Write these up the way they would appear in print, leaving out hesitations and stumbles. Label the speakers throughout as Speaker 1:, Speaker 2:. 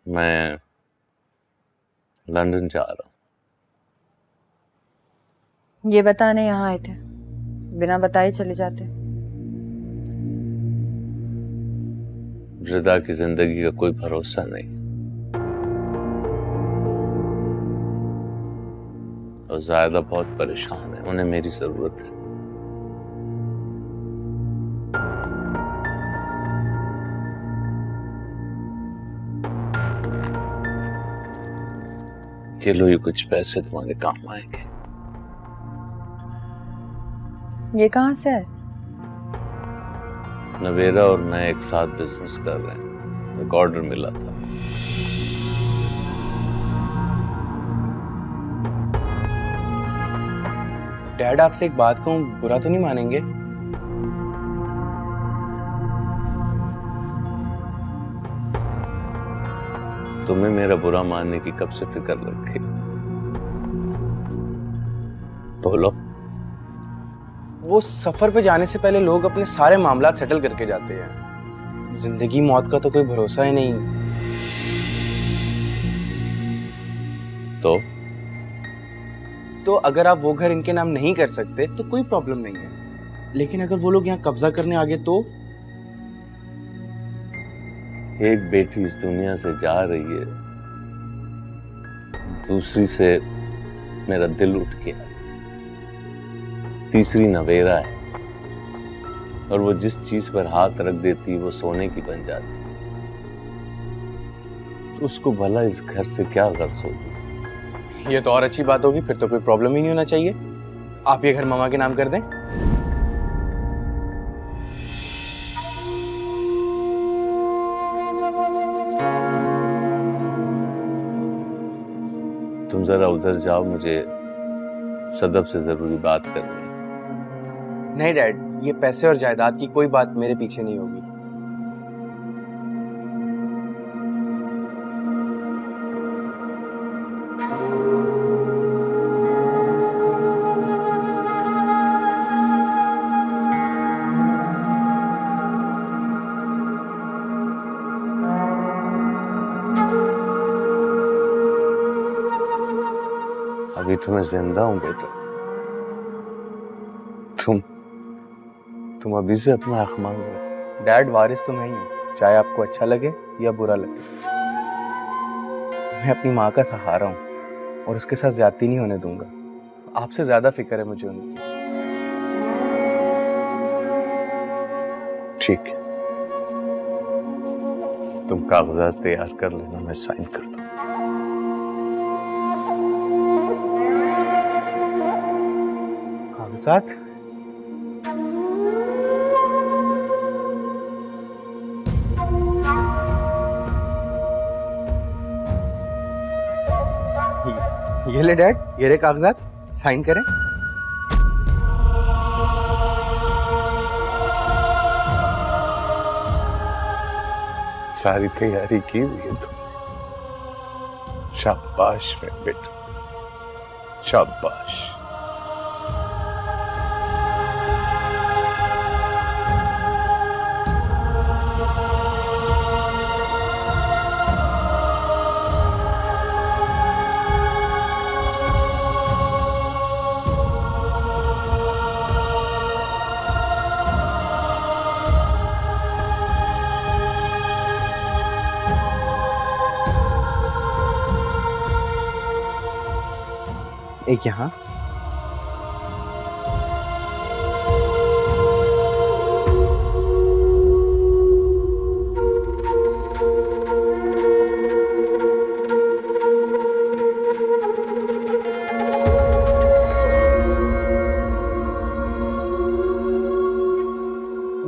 Speaker 1: मैं लंदन जा रहा हूँ।
Speaker 2: ये बताने यहाँ आए थे, बिना बताए चले जाते।
Speaker 1: रिदा की जिंदगी का कोई भरोसा नहीं और ज़ायदा बहुत परेशान है, उन्हें मेरी जरूरत है। चलो ये कुछ पैसे तुम्हारे काम आएंगे।
Speaker 2: ये कहाँ से है?
Speaker 1: नवेरा और मैं एक साथ बिजनेस कर रहे हैं, एक ऑर्डर मिला था।
Speaker 3: डैड आपसे एक बात कहूं, बुरा तो नहीं मानेंगे?
Speaker 1: तुम्हें मेरा बुरा मानने की कब से फिक्र रखी? बोलो।
Speaker 3: वो सफर पे जाने से पहले लोग अपने सारे मामला सेटल करके जाते हैं। जिंदगी मौत का तो कोई भरोसा ही नहीं। तो अगर आप वो घर इनके नाम नहीं कर सकते तो कोई प्रॉब्लम नहीं है, लेकिन अगर वो लोग यहाँ कब्जा करने आ गए तो?
Speaker 1: एक बेटी इस दुनिया से जा रही है, दूसरी से मेरा दिल उठ गया, तीसरी नवेरा है और वो जिस चीज पर हाथ रख देती वो सोने की बन जाती। तो उसको भला इस घर से क्या गर्ज होगी?
Speaker 3: ये तो और अच्छी बात होगी, फिर तो कोई प्रॉब्लम ही नहीं होना चाहिए। आप ये घर मामा के नाम कर दें।
Speaker 1: तुम जरा उधर जाओ, मुझे सदब से जरूरी बात करनी है।
Speaker 3: नहीं डैड, ये पैसे और जायदाद की कोई बात मेरे पीछे नहीं होगी।
Speaker 1: अभी तो मैं जिंदा हूं बेटा। तुम अभी से अपना हक मांग रहे हो।
Speaker 3: डैड, वारिस तो मैं ही हूँ, चाहे आपको अच्छा लगे या बुरा लगे। मैं अपनी माँ का सहारा हूँ और उसके साथ ज्यादती नहीं होने दूंगा। आपसे ज्यादा फिक्र है मुझे उनकी।
Speaker 1: ठीक है, तुम कागजात तैयार कर लेना, मैं साइन कर दूँ।
Speaker 3: कागजात? ये ले डैड, ये रहे कागजात, साइन करें।
Speaker 1: सारी तैयारी की हुई है तुमने। शाबाश मेरे बेटा, शाबाश।
Speaker 3: एक यहाँ,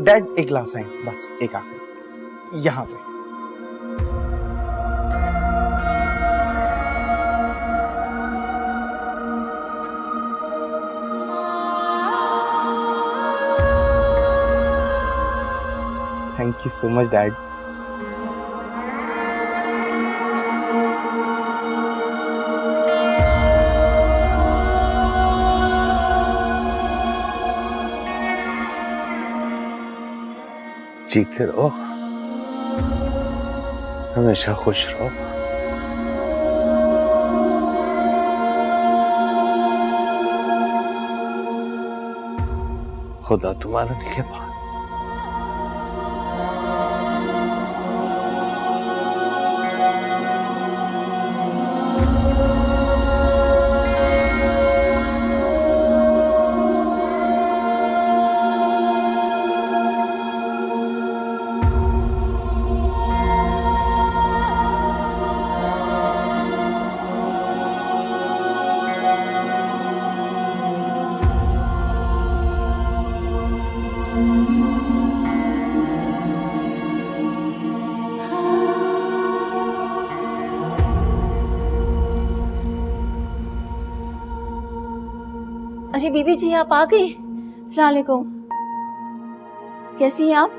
Speaker 3: डैड एक ग्लास है, बस एक आखिरी यहाँ पे। Thank you so much dad.
Speaker 1: जीते रहो, हमेशा खुश रहो। खुदा तुम्हारा निगहबान।
Speaker 4: अरे बीबी जी आप आ गई। अस्सलाम वालेकुम। कैसी हैं आप?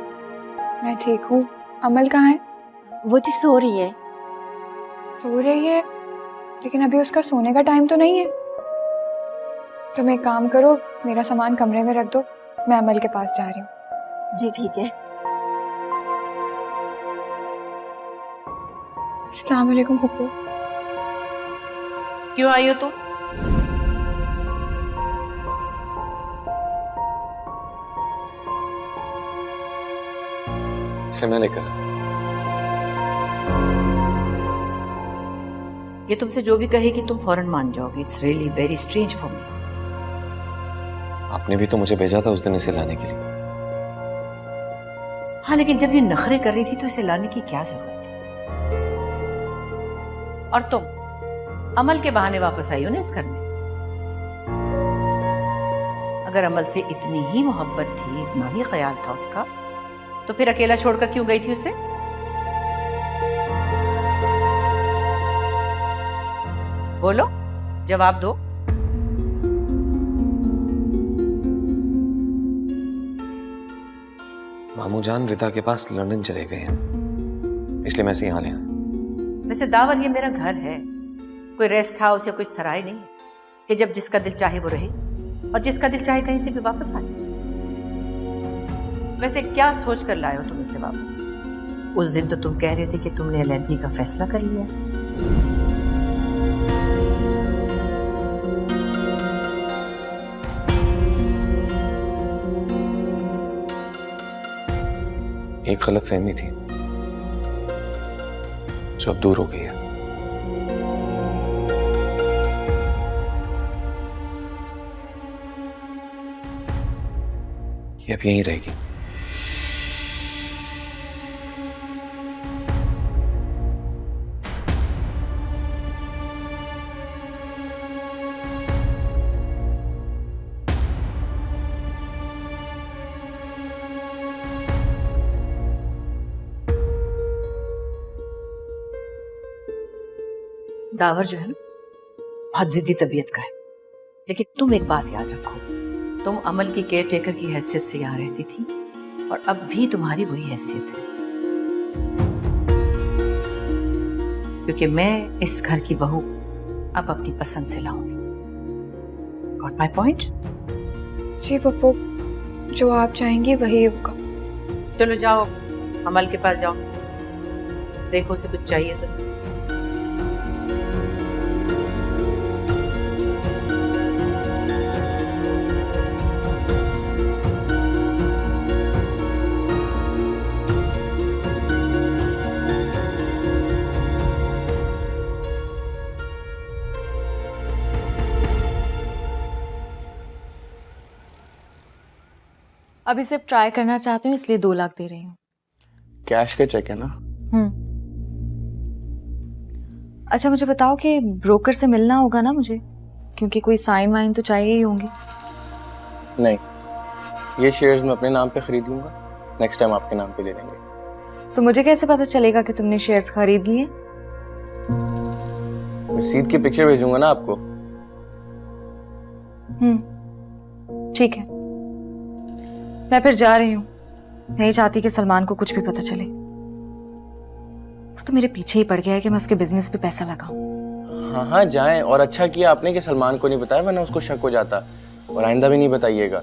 Speaker 5: मैं ठीक हूँ। अमल कहाँ है?
Speaker 4: वो जी सो रही है।
Speaker 5: सो रही है, लेकिन अभी उसका सोने का टाइम तो नहीं है। तुम एक काम करो, मेरा सामान कमरे में रख दो, मैं अमल के पास जा रही हूँ।
Speaker 4: जी ठीक है।
Speaker 5: अस्सलाम वालेकुम फुप्पू।
Speaker 6: क्यों आई हो तुम?
Speaker 3: इसे मैं लेकर आया।
Speaker 6: ये तुमसे जो भी कहेगी तुम फौरन मान जाओगे। It's really very strange for me.
Speaker 3: आपने भी तो मुझे भेजा था उस दिन इसे लाने के लिए।
Speaker 6: हाँ लेकिन जब ये नखरे कर रही थी तो इसे लाने की क्या जरूरत थी? और तुम अमल के बहाने वापस आई हो ना इस घर में। अगर अमल से इतनी ही मोहब्बत थी, इतना ही ख्याल था उसका, तो फिर अकेला छोड़कर क्यों गई थी उसे? बोलो, जवाब दो।
Speaker 3: मामू जान रिता के पास लंदन चले गए हैं, इसलिए मैं इसे यहाँ ले आया।
Speaker 6: वैसे दावर ये मेरा घर है, कोई रेस्ट हाउस या कोई सराय नहीं है कि जब जिसका दिल चाहे वो रहे और जिसका दिल चाहे कहीं से भी वापस आ जाए। वैसे क्या सोच कर लाए हो तुम इसे वापस? उस दिन तो तुम कह रहे थे कि तुमने अलहदगी का फैसला कर लिया।
Speaker 3: एक गलतफहमी थी जो अब दूर हो गई है। ये अब यहीं रहेगी।
Speaker 6: दावर जो है ना बहुत जिद्दी तबीयत का है, लेकिन तुम एक बात याद रखो, तुम अमल की केयर टेकर की हैसियत से यहाँ रहती थी और अब भी तुम्हारी वही हैसियत है, क्योंकि मैं इस घर की बहू अब अपनी पसंद से लाऊंगी। Got my point?
Speaker 5: जी पप्पू, जो आप चाहेंगी वही होगा।
Speaker 6: चलो जाओ अमल के पास जाओ, देखो उसे कुछ चाहिए तो।
Speaker 2: अभी सिर्फ ट्राई करना चाहती हूँ, इसलिए 2 लाख दे रही हूँ।
Speaker 3: कैश के चेक है ना?
Speaker 2: अच्छा मुझे बताओ कि ब्रोकर से मिलना होगा ना मुझे, क्योंकि कोई साइन वाइन तो चाहिए ही होंगे।
Speaker 3: नहीं, ये शेयर्स मैं अपने नाम पे खरीद लूंगा, नेक्स्ट टाइम आपके नाम पे ले लेंगे।
Speaker 2: तो मुझे कैसे पता चलेगा कि तुमने शेयर्स खरीद लिए?
Speaker 3: रसीद की पिक्चर भेजूंगा ना आपको।
Speaker 2: ठीक है, मैं फिर जा रही हूँ। नहीं चाहती कि सलमान को कुछ भी पता चले। वो तो मेरे पीछे ही पड़ गया है कि मैं उसके बिजनेस पे पैसा लगाऊं।
Speaker 3: हाँ हाँ जाएं, और अच्छा किया आपने कि सलमान को नहीं बताया, वरना उसको शक हो जाता। और आइंदा भी नहीं बताइएगा,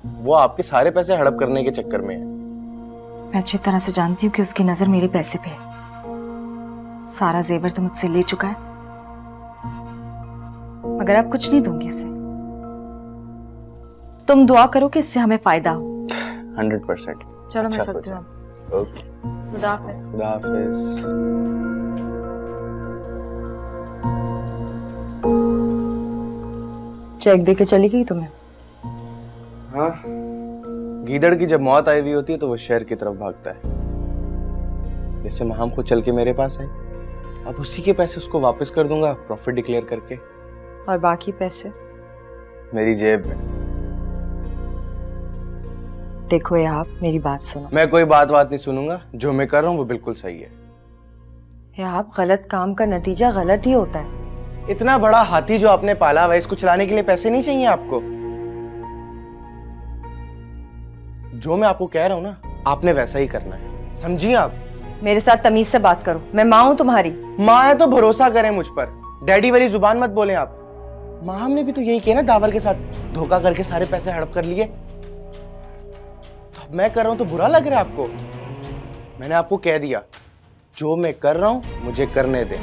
Speaker 3: वो आपके सारे पैसे हड़प करने के चक्कर में है।
Speaker 2: मैं अच्छी तरह से जानती हूँ कि उसकी नजर मेरे पैसे पे है। सारा जेवर तो मुझसे ले चुका है, मगर अब कुछ नहीं दूंगी उसे। तुम दुआ करो कि इससे हमें फायदा हो।
Speaker 3: 100%।
Speaker 2: चलो मैं
Speaker 3: अच्छा
Speaker 2: चलती हूँ।
Speaker 3: ओके,
Speaker 2: खुदा हाफिज।
Speaker 3: खुदा हाफिज।
Speaker 2: चेक दे के चली गई तुम्हें?
Speaker 3: हाँ, गीदड़ की जब मौत आई हुई होती है तो वो शहर की तरफ भागता है। जैसे माहम खुद चल के मेरे पास आई, अब उसी के पैसे उसको वापस कर दूंगा प्रॉफिट डिक्लेयर करके।
Speaker 2: और बाकी पैसे?
Speaker 3: मेरी जेब में।
Speaker 2: देखो ये आप मेरी बात सुनो।
Speaker 3: मैं कोई बात नहीं सुनूंगा, जो मैं कर रहा हूँ वो बिल्कुल सही है।
Speaker 2: ये आप गलत काम का नतीजा गलत ही होता है।
Speaker 3: इतना बड़ा हाथी जो आपने पाला हुआ है, इसको चलाने के लिए पैसे नहीं चाहिए आपको? जो मैं आपको कह रहा हूं ना, आपने वैसा ही करना है, समझिए आप?
Speaker 2: मेरे साथ तमीज से बात करो, मैं माँ हूं तुम्हारी।
Speaker 3: माँ है तो भरोसा करें मुझ पर, डैडी वाली जुबान मत बोलें आप। माँ हमने भी तो यही किया ना, दावर के साथ धोखा करके सारे पैसे हड़प कर लिए। तो अब मैं कर रहा हूं तो बुरा लग रहा है आपको? मैंने आपको कह दिया, जो मैं कर रहा हूं मुझे करने दें।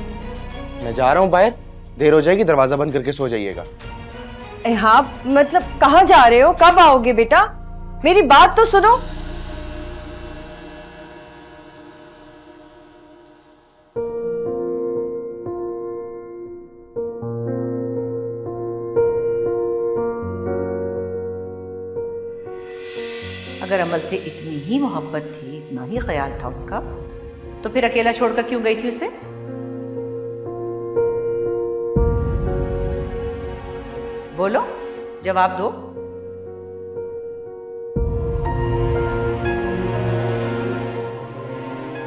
Speaker 3: मैं जा रहा हूं बाहर, देर हो जाएगी, दरवाजा बंद करके सो जाइएगा।
Speaker 2: हाँ मतलब कहाँ जा रहे हो, कब आओगे बेटा? मेरी बात तो सुनो।
Speaker 6: अगर अमल से इतनी ही मोहब्बत थी, इतना ही ख्याल था उसका, तो फिर अकेला छोड़कर क्यों गई थी उसे? बोलो, जवाब दो।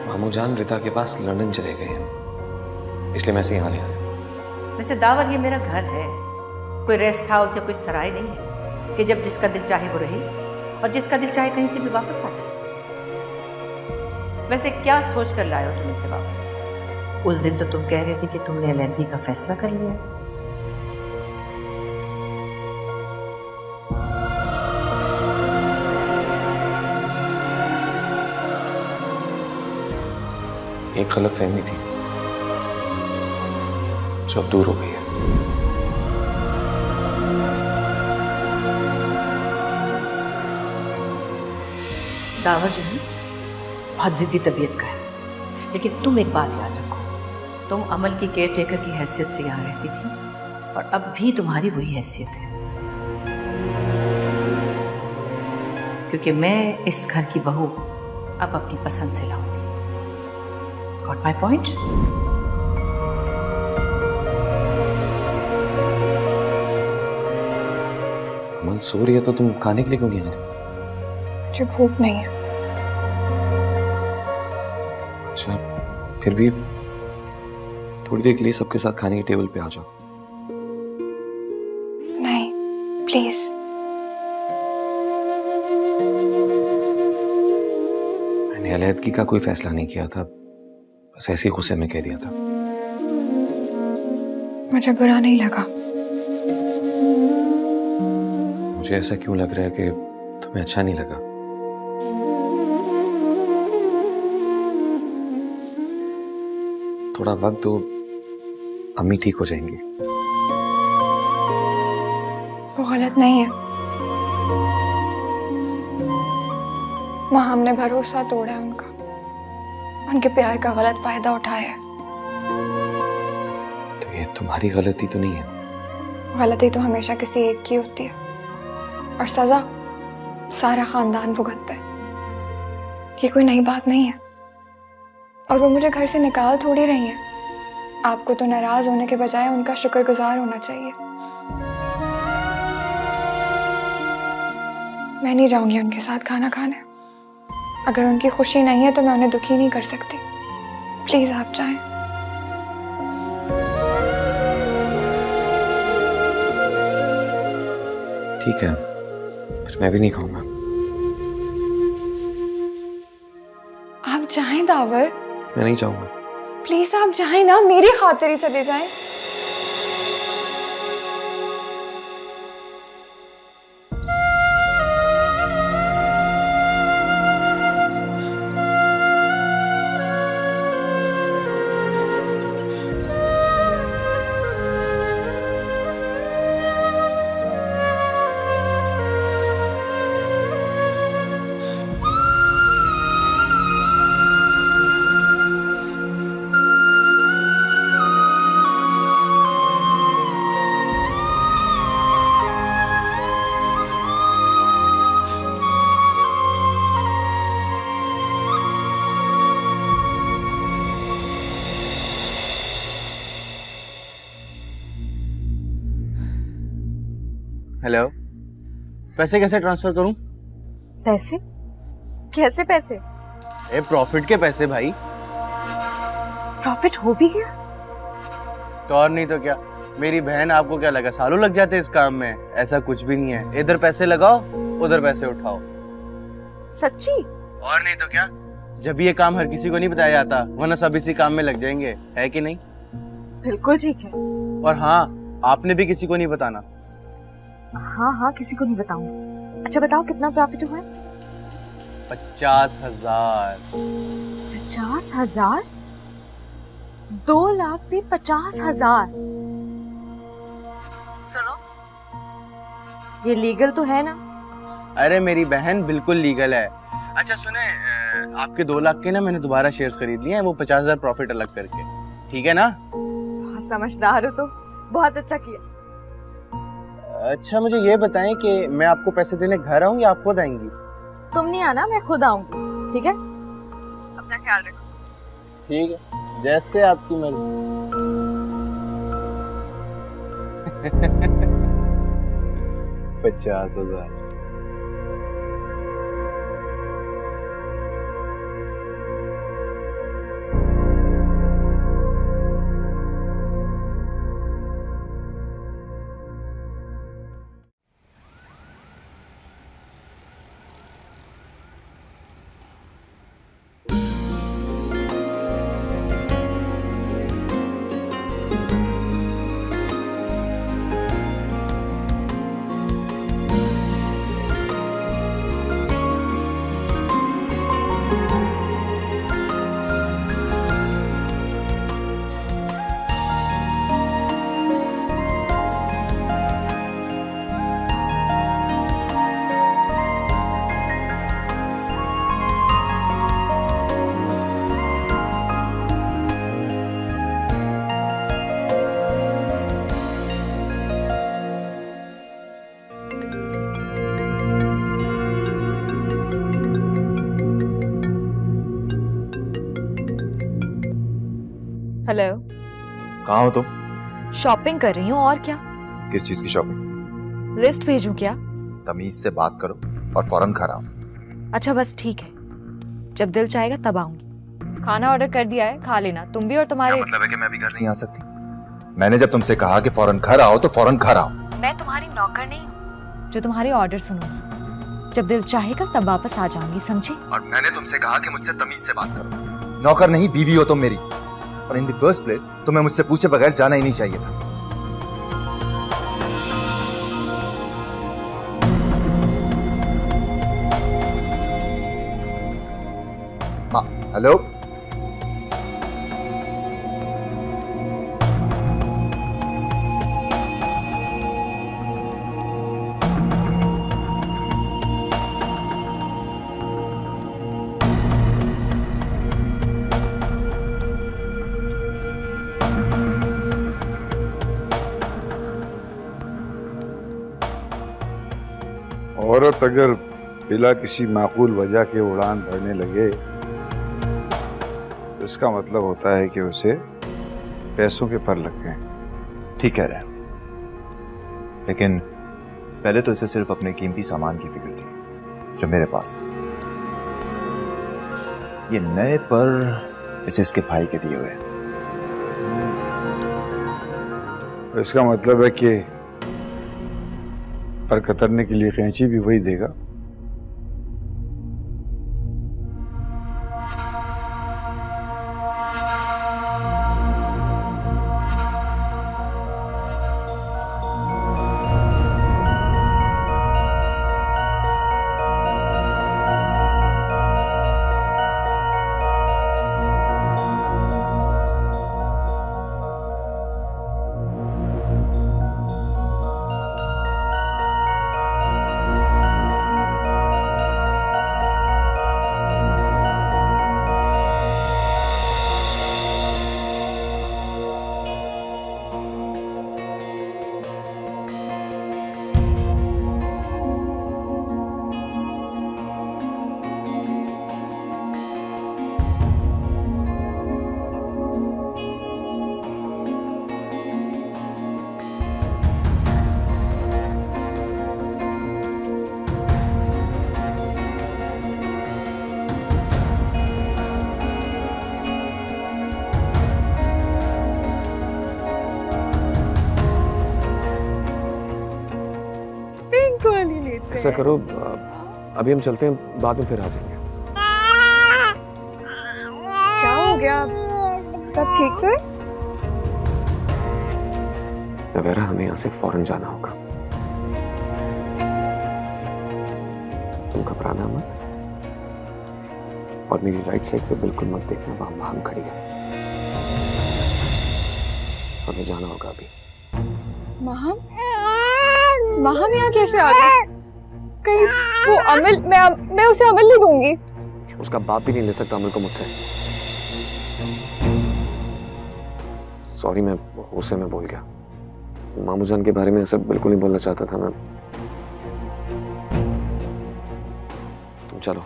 Speaker 7: मामू जान रिता के पास लंदन चले गए हैं, इसलिए मैं से यहाँ ले आया।
Speaker 6: वैसे दावर ये मेरा घर है, कोई रेस्ट हाउस या कोई सराय नहीं है कि जब जिसका दिल चाहे वो रहे और जिसका दिल चाहे कहीं से भी वापस आ जाए। वैसे क्या सोच कर लाए हो तुम इसे वापस? उस दिन तो तुम कह रहे थे कि तुमने अलहदगी का फैसला कर लिया।
Speaker 7: एक गलतफहमी थी जो अब दूर हो गई है।
Speaker 6: दावर जो है बहुत जिद्दी तबीयत का है, लेकिन तुम एक बात याद रखो, तुम अमल की केयर टेकर की हैसियत से यहाँ रहती थी और अब भी तुम्हारी वही हैसियत है, क्योंकि मैं इस घर की बहू अब अपनी पसंद से लाऊंगी। Got my point?
Speaker 7: अमल सो रही है तो तुम खाने के लिए क्यों नहीं आ रही?
Speaker 5: मुझे भूख नहीं है।
Speaker 7: अच्छा, फिर भी थोड़ी देर के लिए सबके साथ खाने के टेबल पे आ जाओ।
Speaker 5: नहीं, प्लीज।
Speaker 7: मैंने अलहदगी का कोई फैसला नहीं किया था, बस ऐसे ही गुस्से में कह दिया था।
Speaker 5: मुझे बुरा नहीं लगा।
Speaker 7: मुझे ऐसा क्यों लग रहा है कि तुम्हें अच्छा नहीं लगा? थोड़ा वक्त दो, अम्मी ठीक हो जाएंगी।
Speaker 5: वो गलत नहीं है। माँ, हमने भरोसा तोड़ा है उनका, उनके प्यार का गलत फायदा उठाया है।
Speaker 7: तो ये तुम्हारी गलती तो नहीं है?
Speaker 5: गलती तो हमेशा किसी एक की होती है और सजा सारा खानदान भुगतता है। ये कोई नई बात नहीं है। और वो मुझे घर से निकाल थोड़ी रही हैं। आपको तो नाराज होने के बजाय उनका शुक्रगुजार होना चाहिए। मैं नहीं जाऊंगी उनके साथ खाना खाने। अगर उनकी खुशी नहीं है तो मैं उन्हें दुखी नहीं कर सकती। प्लीज आप जाएं।
Speaker 7: ठीक है, फिर मैं भी नहीं खाऊंगा।
Speaker 5: आप जाएं दावर।
Speaker 7: मैं नहीं चाहूंगा।
Speaker 5: प्लीज आप जाएं ना, मेरी खातिर ही चले जाएं।
Speaker 3: हेलो, पैसे कैसे ट्रांसफर करूं?
Speaker 2: पैसे? कैसे पैसे?
Speaker 3: प्रॉफिट के पैसे भाई।
Speaker 2: प्रॉफिट हो भी गया?
Speaker 3: तो और नहीं तो क्या। मेरी बहन, आपको क्या लगा सालों लग जाते इस काम में? ऐसा कुछ भी नहीं है। इधर पैसे लगाओ, उधर पैसे उठाओ।
Speaker 2: सच्ची?
Speaker 3: और नहीं तो क्या। जब ये काम हर किसी को नहीं बताया जाता, वरना सब इसी काम में लग जाएंगे, है कि नहीं?
Speaker 2: बिल्कुल ठीक है।
Speaker 3: और हाँ, आपने भी किसी को नहीं बताना।
Speaker 2: हाँ हाँ, किसी को नहीं बताऊंगी। अच्छा बताओ, कितना प्रॉफिट हुआ है?
Speaker 3: 50,000।
Speaker 2: 50,000? 2 लाख पे 50,000? सुनो, ये लीगल तो है ना?
Speaker 3: अरे मेरी बहन, बिल्कुल लीगल है। अच्छा सुने, आपके 2 लाख के ना मैंने दोबारा शेयर्स खरीद लिए हैं, वो 50,000 प्रॉफिट अलग करके। ठीक है ना?
Speaker 2: बहुत समझदार हो तो, बहुत अच्छा किया।
Speaker 3: अच्छा मुझे ये बताएं कि मैं आपको पैसे देने घर आऊं या आप खुद आएंगी? तुम
Speaker 2: नहीं आना, मैं खुद आऊंगी। ठीक है, अपना ख्याल रखो।
Speaker 3: ठीक है, जैसे आपकी मर्जी। 50,000।
Speaker 2: हेलो।
Speaker 8: कहाँ हो तुम?
Speaker 2: शॉपिंग कर रही हूँ, और क्या?
Speaker 8: किस चीज की शॉपिंग?
Speaker 2: लिस्ट भेजूं क्या?
Speaker 8: तमीज से बात करो और फौरन घर आओ।
Speaker 2: अच्छा बस ठीक है, जब दिल चाहेगा तब आऊंगी। खाना ऑर्डर कर दिया है, खा लेना तुम भी और तुम्हारे।
Speaker 8: क्या मतलब है कि मैं भी घर नहीं आ सकती? मैंने जब तुमसे कहा कि फौरन घर आओ तो फौरन घर आओ।
Speaker 2: मैं तुम्हारी नौकर नहीं हूँ जो तुम्हारे ऑर्डर सुनूंगी। जब दिल चाहेगा तब वापस आ जाऊंगी, समझे?
Speaker 8: और मैंने तुमसे कहा कि मुझसे तमीज से बात करो। नौकर नहीं, बीवी हो तुम मेरी। और इन द फर्स्ट प्लेस तुम्हें मुझसे पूछे बगैर जाना ही नहीं चाहिए था। हेलो,
Speaker 9: औरत अगर बिला किसी माकूल वजह के उड़ान भरने लगे तो इसका मतलब होता है कि उसे पैसों के पर लग गए।
Speaker 8: ठीक कह रहे हैं, लेकिन पहले तो इसे सिर्फ अपने कीमती सामान की फिक्र थी जो मेरे पास है। ये नए पर इसे इसके भाई के दिए हुए।
Speaker 9: इसका मतलब है कि पर कतरने के लिए कैंची भी वही देगा।
Speaker 7: ऐसा करो, अभी हम चलते हैं, बाद में फिर आ जाएंगे।
Speaker 5: क्या हो गया? सब ठीक तो है?
Speaker 7: नवेरा, हमें यहाँ से फौरन जाना होगा। तुम घबराना मत, और मेरी राइट साइड पे बिल्कुल मत देखना, वहां माम खड़ी है। हमें जाना होगा अभी।
Speaker 5: माहम? माहम यहाँ कैसे आ गई? कहीं वो अमल, मैं उसे अमल नहीं दूंगी।
Speaker 7: उसका बाप भी नहीं ले सकता अमल को मुझसे। सॉरी, मैं गुस्से में बोल गया। मामू जान के बारे में ऐसा बिल्कुल नहीं बोलना चाहता था मैं। तुम चलो।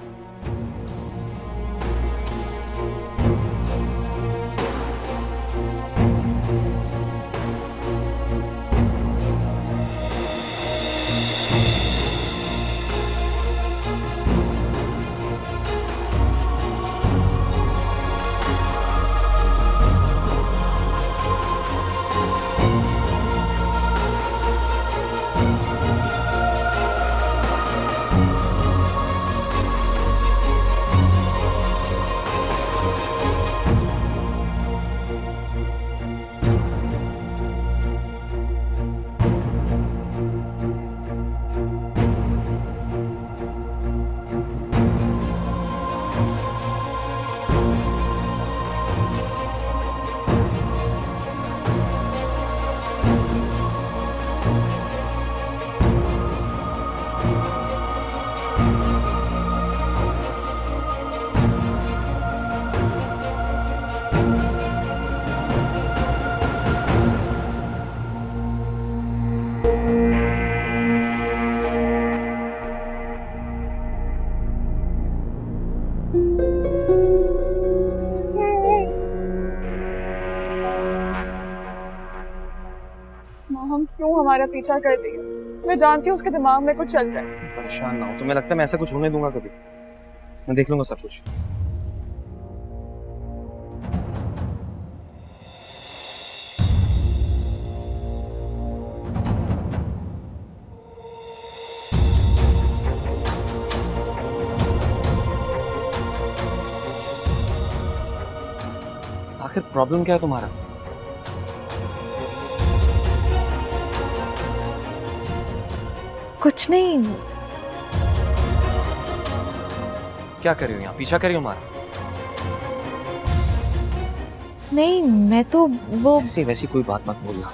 Speaker 5: माहम क्यों हमारा पीछा कर रही है? मैं जानती हूँ उसके दिमाग में कुछ चल रहा है।
Speaker 7: तुम परेशान ना हो, तुम्हें लगता है मैं ऐसा कुछ होने दूंगा कभी? मैं देख लूंगा सब कुछ। आखिर प्रॉब्लम क्या है तुम्हारा?
Speaker 2: कुछ नहीं।
Speaker 7: क्या कर रही हो यहाँ? पीछा कर रही हो हमारा?
Speaker 2: नहीं, मैं तो वो
Speaker 7: ऐसी वैसी कोई बात मत बोलना।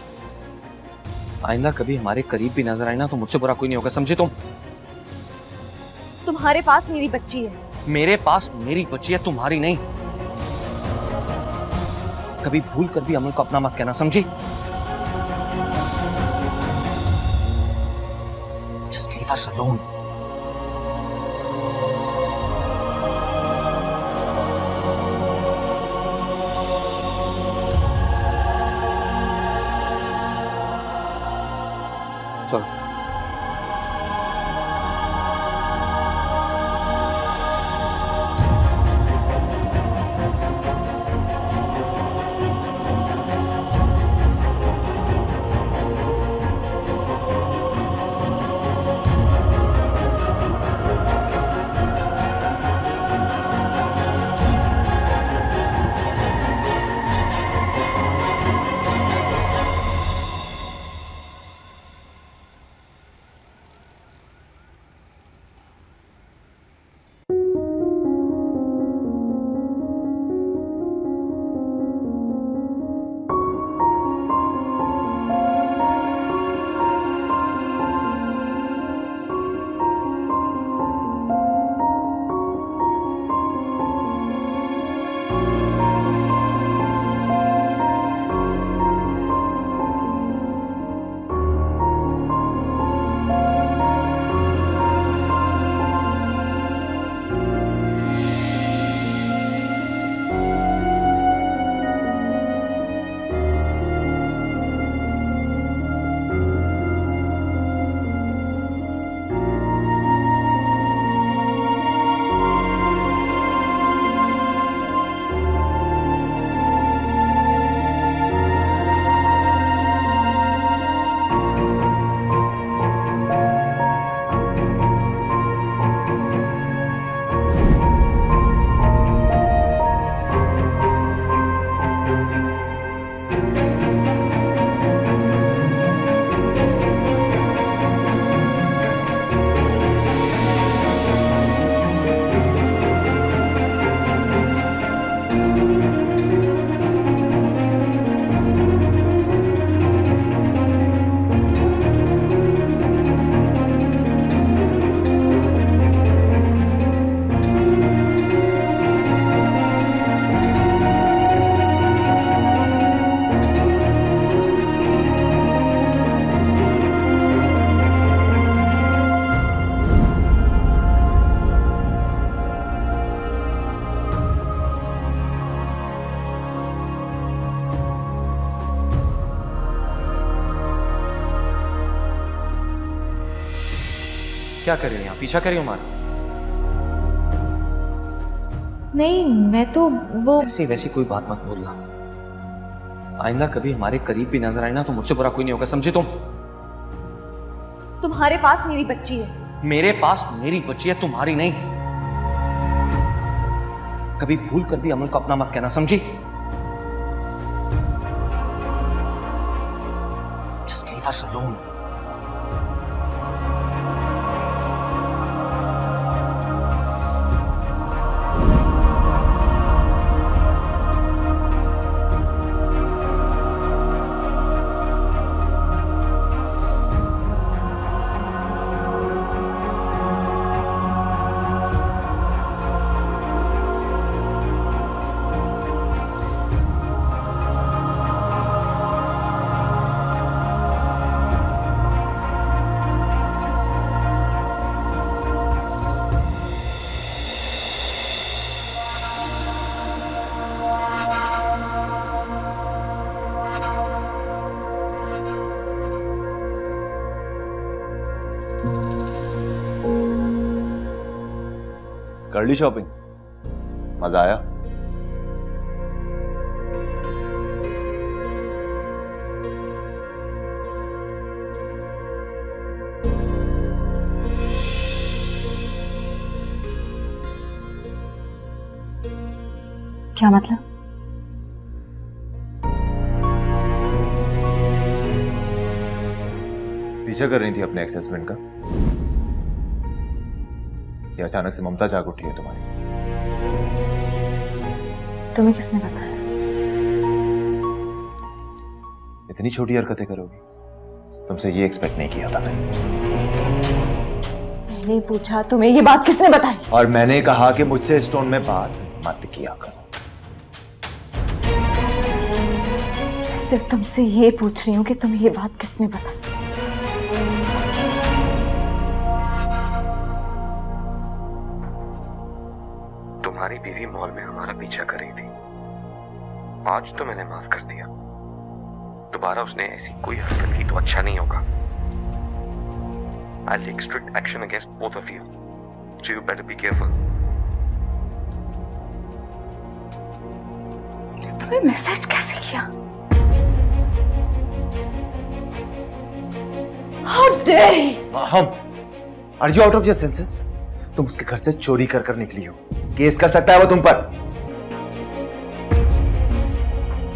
Speaker 7: आइंदा कभी हमारे करीब भी नजर आए ना तो मुझसे बुरा कोई नहीं होगा, समझे तुम?
Speaker 4: तुम्हारे पास मेरी बच्ची है।
Speaker 7: मेरे पास मेरी बच्ची है, तुम्हारी नहीं। कभी भूल कर भी अमल को अपना मत कहना, समझी? Just leave us alone. चलो।
Speaker 10: क्या कर रही हो यहाँ? पीछा कर रही हो हमारा?
Speaker 2: नहीं, मैं तो वो
Speaker 10: ऐसी वैसी कोई बात मत बोलना। आइंदा कभी हमारे करीब भी नजर आए ना तो मुझसे बुरा कोई नहीं होगा, समझे तुम?
Speaker 2: तुम्हारे पास मेरी बच्ची है।
Speaker 10: मेरे पास मेरी बच्ची है, तुम्हारी नहीं। कभी भूल कर भी अमल को अपना मत कहना, समझी? Just leave us alone.
Speaker 1: कर ली शॉपिंग? मजा आया?
Speaker 2: क्या मतलब?
Speaker 8: पीछे कर रही थी अपने एक्स हस्बैंड का? या अचानक से ममता जाग उठी है तुम्हारी?
Speaker 2: तुम्हें किसने बताया?
Speaker 8: इतनी छोटी हरकतें करोगी? तुमसे ये एक्सपेक्ट नहीं किया था मैंने।
Speaker 2: मैंने पूछा तुम्हें ये बात किसने बताई?
Speaker 8: और मैंने कहा कि मुझसे इस टोन में बात मत किया करो।
Speaker 2: सिर्फ तुमसे ये पूछ रही हूँ कि तुम्हें ये बात किसने बताई?
Speaker 7: तुम्हारी बीवी मॉल में हमारा पीछा कर रही थी। आज तो मैंने माफ कर दिया। दोबारा उसने ऐसी कोई हरकत की तो अच्छा नहीं होगा। I'll take strict action against both of you. So you better be careful.
Speaker 2: इसने तुम्हें मैसेज कैसे किया? How dare he?
Speaker 8: हम Are you out of your senses? तुम उसके घर से चोरी कर कर निकली हो। केस कर सकता है वो तुम पर।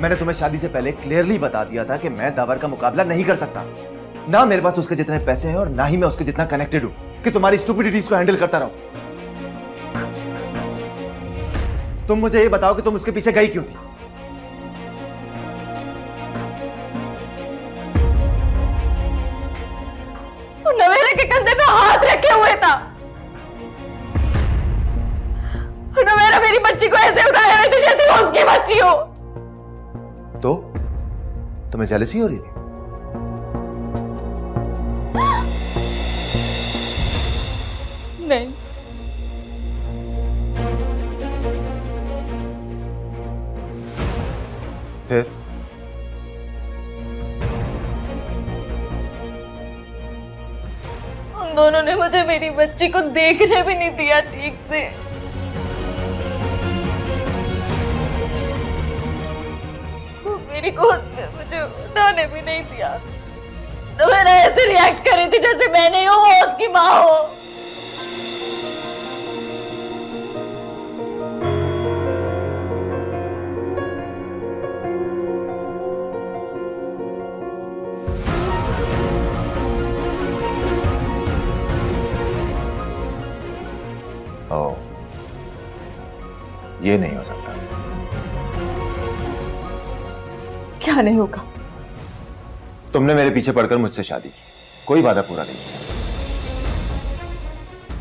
Speaker 8: मैंने तुम्हें शादी से पहले क्लियरली बता दिया था कि मैं दावर का मुकाबला नहीं कर सकता। ना मेरे पास उसके जितने पैसे हैं और ना ही मैं उसके जितना कनेक्टेड हूं कि तुम्हारी स्टुपिडिटीज को हैंडल करता रहूं। तुम मुझे ये बताओ कि तुम उसके पीछे गई क्यों थी?
Speaker 4: वो नवेरे के कंधे पे हाथ रखे हुए था। नवेरा मेरी बच्ची को ऐसे उठाए हुए थे जैसे वो उसकी बच्ची हो।
Speaker 8: तो तुम्हें जेलसी हो रही थी?
Speaker 4: नहीं,
Speaker 8: फिर
Speaker 4: उन दोनों ने मुझे मेरी बच्ची को देखने भी नहीं दिया ठीक से। मेरी गोद में मुझे उठाने भी नहीं दिया। तो मैंने ऐसे रिएक्ट करी थी जैसे मैं नहीं हूँ, वो उसकी माँ हो।
Speaker 8: ओह, ये नहीं हो सकता।
Speaker 2: क्या नहीं होगा?
Speaker 8: तुमने मेरे पीछे पड़कर मुझसे शादी की, कोई वादा पूरा नहीं किया,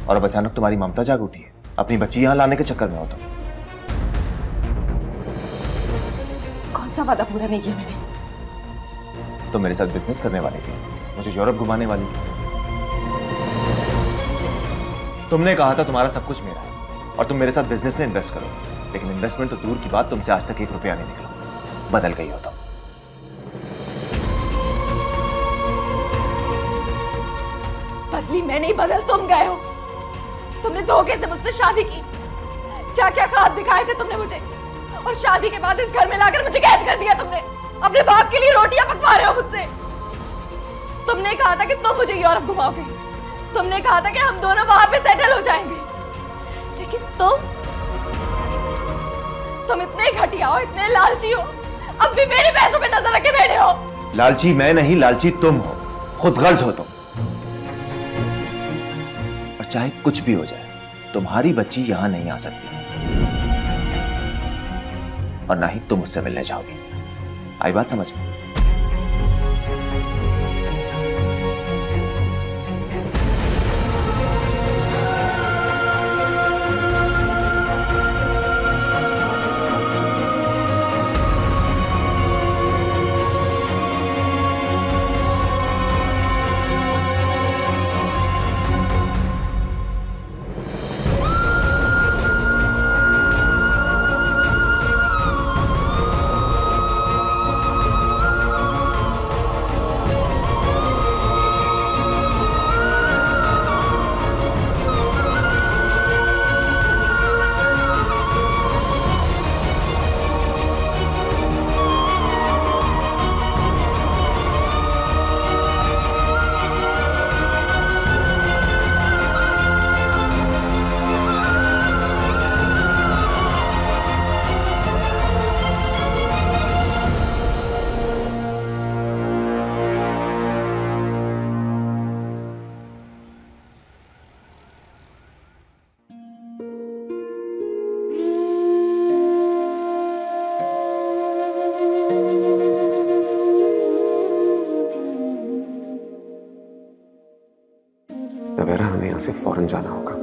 Speaker 8: और अब अचानक तुम्हारी ममता जाग उठी है। अपनी बच्ची यहां लाने के चक्कर में हो तुम।
Speaker 2: कौन सा वादा पूरा नहीं किया मैंने?
Speaker 8: तुम मेरे साथ बिजनेस करने वाली थी, मुझे यूरोप घुमाने वाली थी। तुमने कहा था तुम्हारा सब कुछ मेरा है और तुम मेरे साथ बिजनेस में इन्वेस्ट करो, लेकिन इन्वेस्टमेंट तो दूर की बात, तुमसे आज तक 1 रुपया नहीं निकला। बदल गई हो तुम।
Speaker 2: बदली
Speaker 4: बदली मैं नहीं, बदल तुम गए हो। तुमने धोखे से मुझसे शादी की, क्या क्या ख्वाब दिखाए थे तुमने मुझे, और शादी के बाद इस घर में लाकर मुझे कैद कर दिया तुमने। अपने बाप के लिए रोटियां पकवा रहे हो मुझसे। तुमने कहा था कि तुम मुझे यूरोप घुमाओगे, तुमने कहा था कि हम दोनों वहां पे सेटल हो जाएंगे, लेकिन तुम इतने घटिया हो, इतने लालची हो, अब भी मेरे पैसों पे नजर रखे बैठे हो।
Speaker 8: लालची मैं नहीं, लालची तुम हो, खुदगर्ज हो तुम। और चाहे कुछ भी हो जाए, तुम्हारी बच्ची यहां नहीं आ सकती, और ना ही तुम उससे मिलने जाओगी। आई बात समझ में?
Speaker 7: नवेरा, हमें यहाँ से फौरन जाना होगा।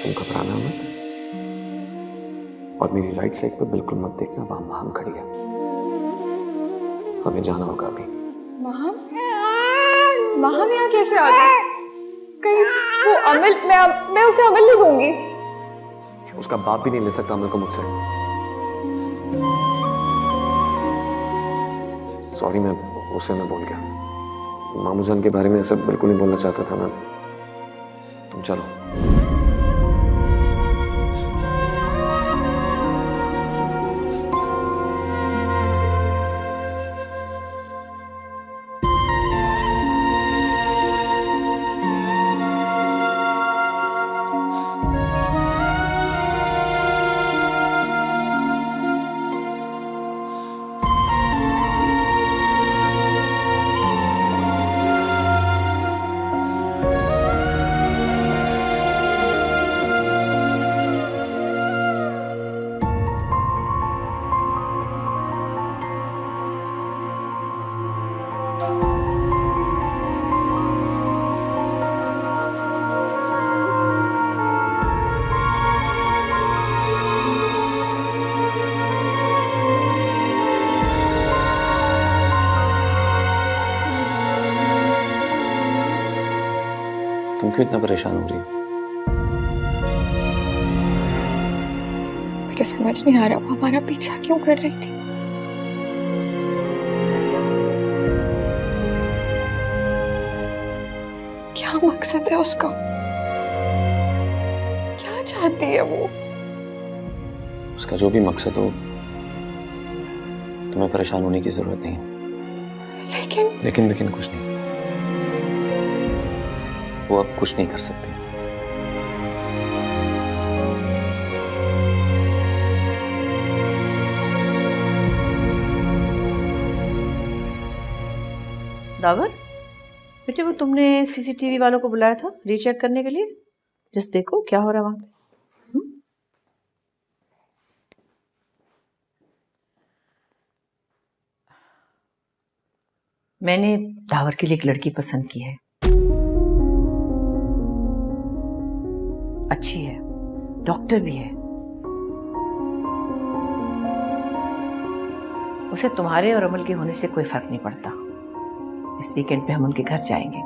Speaker 7: तुम घबराना मत, और मेरी राइट साइड पे बिल्कुल मत देखना, वहां माम खड़ी है। हमें जाना होगा अभी।
Speaker 5: माम यहाँ कैसे आ गए? कहीं वो अमल, मैं उसे अमल नहीं दूंगी।
Speaker 7: उसका बाप भी नहीं ले सकता अमल को मुझसे। सॉरी, मैं गुस्से में बोल गया। मामू जान के बारे में ऐसा बिल्कुल नहीं बोलना चाहता था मैं। तुम चलो। तुम क्यों इतना परेशान हो रही हो?
Speaker 5: मुझे समझ नहीं आ रहा वो हमारा पीछा क्यों कर रही थी। क्या मकसद है उसका? क्या चाहती है वो?
Speaker 7: उसका जो भी मकसद हो, तुम्हें परेशान होने की जरूरत नहीं है। लेकिन कुछ नहीं, वो अब कुछ नहीं कर सकते।
Speaker 6: दावर बेटे, वो तुमने सीसीटीवी वालों को बुलाया था रीचेक करने के लिए? जस्ट देखो क्या हो रहा है वहां पे। मैंने दावर के लिए एक लड़की पसंद की है, अच्छी है, डॉक्टर भी है। उसे तुम्हारे और अमल के होने से कोई फर्क नहीं पड़ता। इस वीकेंड पे हम उनके घर जाएंगे।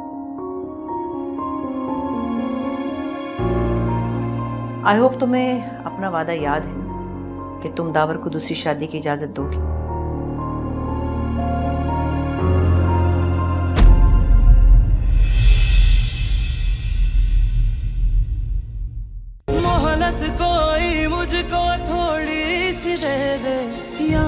Speaker 6: आई होप तुम्हें अपना वादा याद है ना कि तुम दावर को दूसरी शादी की इजाजत दोगी।
Speaker 11: राहत कोई मुझको थोड़ी सी दे दे या